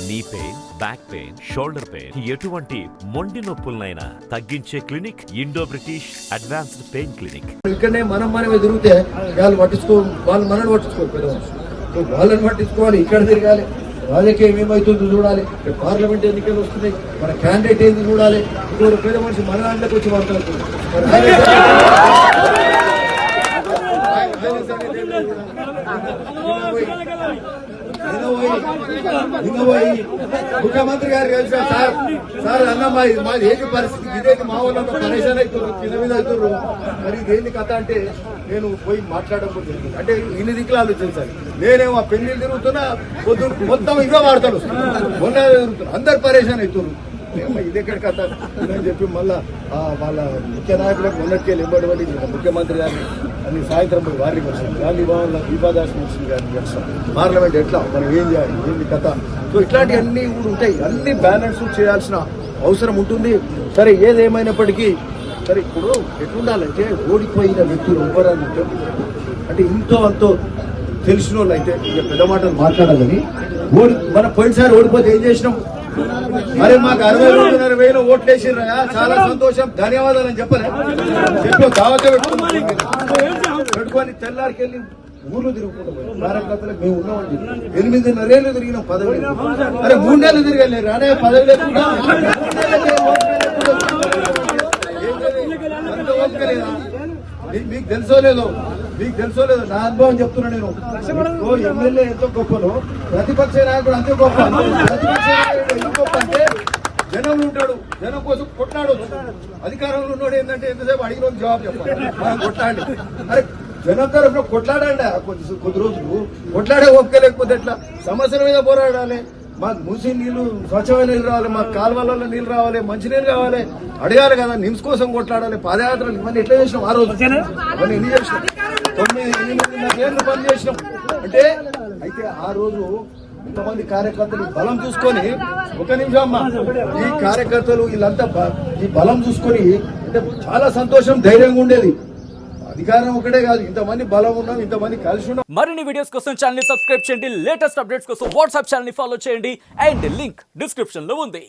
Knee pain, back pain, shoulder pain, ఎటువంటి మొండి నొప్పులనైనా తగ్గించే clinic Indo British advanced pain clinic. ఇక్కడనే మనం ఎదురుతే వాళ్ళు మనల్ని పట్టించుకోరు. వాళ్ళని పట్టించుకోవాలి, ఇక్కడ తిరగాలి, రాజకీయం ఏమవుతుందో చూడాలి, పార్లమెంట్ ఎన్నికలు వస్తున్నాయి, మన క్యాండిడేట్ ఏంది చూడాలి. ఇంకొక పేద మనిషి మన దాంట్లోకి వచ్చి మాట్లాడుతుంది. ముఖ్యమంత్రి గారు కలిసి సార్ అన్న మాది ఏంటి పరిస్థితి, ఇదేంటి మా వాళ్ళు పరేషాన్ అవుతున్నారు, కింద మీద అవుతున్నారు, మరి ఇదేంటి కథ అంటే నేను పోయి మాట్లాడకపోతే అంటే ఇన్ని దిక్కులు ఆలోచించాలి. నేనేమో ఆ పెళ్లిళ్ళు తిరుగుతున్నా, మొత్తం ఇంకా వాడతాడు, మొన్న తిరుగుతున్నా, అందరు పరేషాన్ అవుతున్నారు. ఇదెక్కడ కథ అని చెప్పి మళ్ళా వాళ్ళ ముఖ్య నాయకులకు మొన్నటికెళ్ళి ఇవ్వబడి ముఖ్యమంత్రి గారిని అని సాయంత్రం పోయి వారిని కలిసాం, గాంధీ భవన్లో దీపాదాస్ గారిని కలిసాం. పార్లమెంట్ ఎట్లా మనం ఏం చేయాలి, ఏంటి కథ. సో ఇట్లాంటివన్నీ కూడా ఉంటాయి, అన్ని బ్యాలెన్స్ చేయాల్సిన అవసరం ఉంటుంది. సరే ఏదేమైనప్పటికీ సరే ఇప్పుడు ఎట్లుండాలంటే ఓడిపోయిన వ్యక్తులు ఎవరంటే అంటే ఇంతో అంతో తెలిసిన వాళ్ళు అయితే ఇక పెద్ద మాటలు మాట్లాడాలని మనం పోయినసారి ఓడిపోతే ఏం చేసినాం, మరి మాకు 60,000 ఓట్లు వేసిర్రా, చాలా సంతోషం, ధన్యవాదాలు అని చెప్పలే చెప్పి దావత పెట్టుకొని తెల్లారికి వెళ్ళి ఊర్లు తిరుగుకుంటాం. కార్యకర్తలు మేము ఉన్నామండి 8.5 ఏళ్ళు తిరిగినాం, పదవి అరే 3 నెలలు తిరగలే రానే పదవి లేకుండా మీకు తెలుసో లేదో నా అనుభవం చెప్తున్నా. నేను ఎమ్మెల్యే ఎంతో గొప్పను, ప్రతిపక్ష నాయకుడు అంతే గొప్ప. ప్రతిపక్ష నాయకుడు ఎందుకు గొప్ప అంటే జనం ఉంటాడు, జనం కోసం కొట్లాడవచ్చు. అధికారంలో ఉన్నాడు ఏంటంటే ఎంతసేపు అడిగిన జవాబు చెప్పాలి, మనం కొట్లాడి. అరే జనం తరఫున కొట్లాడండి, కొద్ది రోజులు కొట్లాడే ఓపిక లేకపోతే ఎట్లా, సమస్యల మీద పోరాడాలి. మాకు మూసి నీళ్లు, స్వచ్ఛమైన నీళ్ళు రావాలి, మాకు కాలువలలో నీళ్ళు రావాలి, మంచినీళ్ళు కావాలి, అడగాలి కదా, నిమ్స్ కోసం కొట్లాడాలి, పాదయాత్రలు ఇవన్నీ ఎట్లా చేసినాం ఆ రోజు, ఇవన్నీ ఎన్ని చేసినాం, 9-8 ఏళ్ళు పని చేసినాం. అంటే అయితే ఆ రోజు ఇంతమంది కార్యకర్తలు బలం చూసుకొని, ఒక నిమిషం అమ్మా, ఈ కార్యకర్తలు వీళ్ళంతా ఈ బలం చూసుకొని అంటే చాలా సంతోషం, ధైర్యంగా ఉండేది. అధికారం ఒకటే కాదు, ఇంతమంది బలం ఉన్నాం, ఇంతమంది కలిసి ఉన్నాం. మరిన్ని వీడియోస్ కోసం ఛానల్ ని సబ్స్క్రైబ్ చేయండి, లేటెస్ట్ అప్డేట్స్ కోసం వాట్సాప్ ఛానల్ ని ఫాలో చేయండి, అండ్ లింక్ డిస్క్రిప్షన్ లో ఉంది.